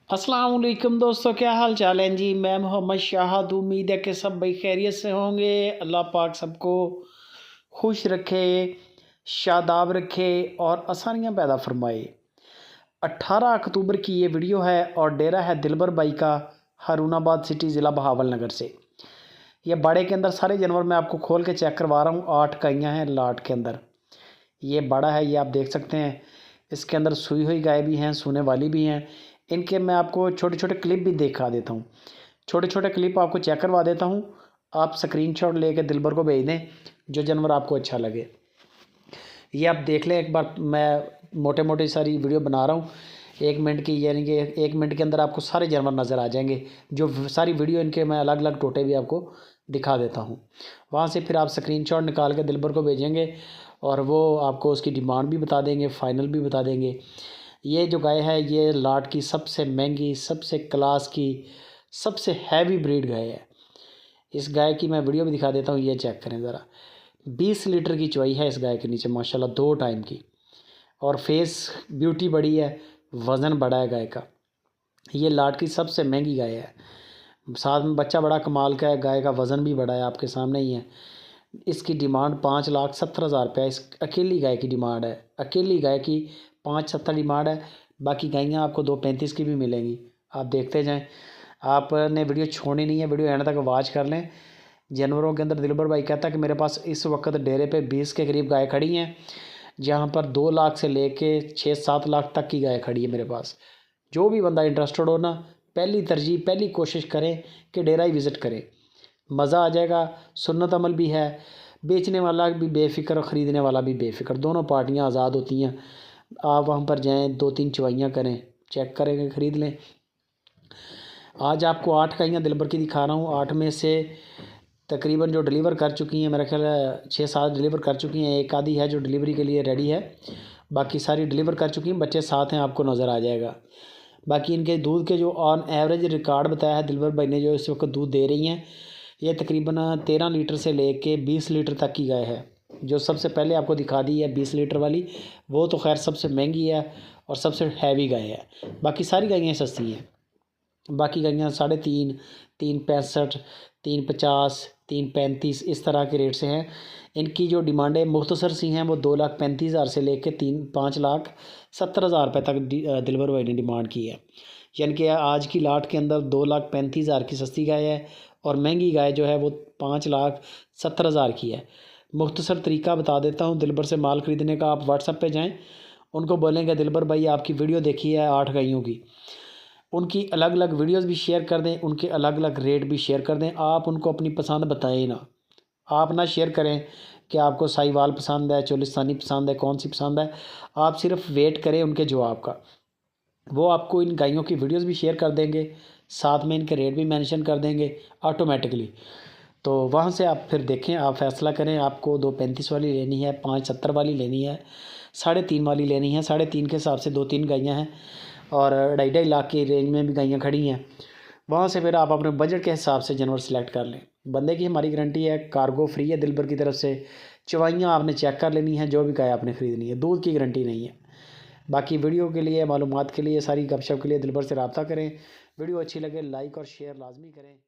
अस्सलाम वालेकुम दोस्तों, क्या हाल चाल है जी। मैं मोहम्मद शाहद, उम्मीद है कि सब भाई खैरियत से होंगे। अल्लाह पाक सबको खुश रखे, शादाब रखे और आसानियाँ पैदा फरमाए। 18 अक्टूबर की ये वीडियो है और डेरा है दिलबर भाई का, हारूनाबाद सिटी ज़िला बहावल नगर से। ये बाड़े के अंदर सारे जानवर मैं आपको खोल के चेक करवा रहा हूँ। 8 गायें हैं लाट के अंदर। ये बड़ा है, ये आप देख सकते हैं। इसके अंदर सूई हुई गाय भी हैं, सूने वाली भी हैं। इनके मैं आपको छोटे छोटे क्लिप भी दिखा देता हूँ। छोटे छोटे क्लिप आपको चेक करवा देता हूँ। आप स्क्रीनशॉट लेके दिलबर को भेज दें जो जानवर आपको अच्छा लगे। ये आप देख लें एक बार। मैं मोटे मोटे सारी वीडियो बना रहा हूँ 1 मिनट की, यानी कि 1 मिनट के अंदर आपको सारे जानवर नज़र आ जाएंगे। जो सारी वीडियो इनके मैं अलग अलग टोटे भी आपको दिखा देता हूँ। वहाँ से फिर आप स्क्रीनशॉट निकाल के दिलबर को भेजेंगे और वो आपको उसकी डिमांड भी बता देंगे, फ़ाइनल भी बता देंगे। ये जो गाय है ये लाट की सबसे महंगी, सबसे क्लास की, सबसे हैवी ब्रीड गाय है। इस गाय की मैं वीडियो भी दिखा देता हूँ, ये चेक करें ज़रा। 20 लीटर की चौई है इस गाय के नीचे माशाल्लाह, 2 टाइम की। और फेस ब्यूटी बड़ी है, वज़न बड़ा है गाय का। ये लाट की सबसे महंगी गाय है। साथ में बच्चा बड़ा कमाल का है, गाय का वज़न भी बड़ा है, आपके सामने ही है। इसकी डिमांड 5,70,000 रुपया इस अकेली गाय की डिमांड है। अकेली गाय की 5,70,000 डिमांड है। बाकी गायें आपको 2,35,000 की भी मिलेंगी। आप देखते जाएं। आपने वीडियो छोड़नी नहीं है, वीडियो एंड तक वॉच कर लें। जानवरों के अंदर दिलबर भाई कहता है कि मेरे पास इस वक्त डेरे पे 20 के करीब गाय खड़ी हैं, जहाँ पर 2 लाख से लेके 6-7 लाख तक की गाय खड़ी है मेरे पास। जो भी बंदा इंटरेस्टेड हो ना, पहली तरजीह, पहली कोशिश करें कि डेरा ही विज़िट करें। मज़ा आ जाएगा। सुन्नत अमल भी है, बेचने वाला भी बेफ़िक्र और ख़रीदने वाला भी बेफ़िक्र, दोनों पार्टियां आज़ाद होती हैं। आप वहाँ पर जाएं, 2-3 चवाइयाँ करें, चेक करेंगे, ख़रीद लें। आज आपको 8 गायें दिलबर की दिखा रहा हूँ। 8 में से तकरीबन जो डिलीवर कर चुकी हैं, मेरा ख्याल है 6-7 डिलीवर कर चुकी हैं। एक आधी है जो डिलीवरी के लिए रेडी है, बाकी सारी डिलीवर कर चुकी हैं। बच्चे साथ हैं, आपको नज़र आ जाएगा। बाकी इनके दूध के जो ऑन एवरेज रिकॉर्ड बताया है दिलबर भाई ने, जो इस वक्त दूध दे रही हैं, ये तकरीबन 13 लीटर से लेके 20 लीटर तक की गाय है। जो सबसे पहले आपको दिखा दी है 20 लीटर वाली, वो तो खैर सबसे महंगी है और सबसे हैवी गाय है। बाकी सारी गायें सस्ती हैं। बाकी गायें 3.5, 3.65, 3.50, 3.35 इस तरह के रेट से हैं। इनकी जो डिमांडें मुख्तसर सी हैं, वो 2,35,000 से लेकर 5,70,000 रुपये तक दिलबर भाई ने डिमांड की है। यानी कि आज की लाट के अंदर 2,35,000 की सस्ती गाय है और महंगी गाय जो है वो 5,70,000 की है। मुख्तसर तरीका बता देता हूँ दिलबर से माल ख़रीदने का। आप व्हाट्सएप पे जाएं, उनको बोलेंगे दिलबर भाई आपकी वीडियो देखी है 8 गायों की, उनकी अलग अलग वीडियोस भी शेयर कर दें, उनके अलग अलग रेट भी शेयर कर दें। आप उनको अपनी पसंद बताएं ना, आप ना शेयर करें कि आपको साहिवाल पसंद है, चोलिस्तानी पसंद है, कौन सी पसंद है। आप सिर्फ वेट करें उनके जवाब का। वो आपको इन गायों की वीडियोस भी शेयर कर देंगे, साथ में इनके रेट भी मेंशन कर देंगे ऑटोमेटिकली। तो वहाँ से आप फिर देखें, आप फ़ैसला करें आपको 2.35 वाली लेनी है, 5.70 वाली लेनी है, 3.5 वाली लेनी है। 3.5 के हिसाब से 2-3 गायें हैं और 2.5 लाख की रेंज में भी गायें खड़ी हैं। वहाँ से फिर आप अपने बजट के हिसाब से जानवर सेलेक्ट कर लें। बंदे की हमारी गारंटी है, कार्गो फ्री है दिलबर की तरफ से। चवाइयाँ आपने चेक कर लेनी है, जो भी गाय आपने ख़रीदनी है, दूध की गारंटी नहीं है। बाकी वीडियो के लिए, मालूमात के लिए, सारी गपशप के लिए दिलबर से रब्ता करें। वीडियो अच्छी लगे लाइक और शेयर लाजमी करें।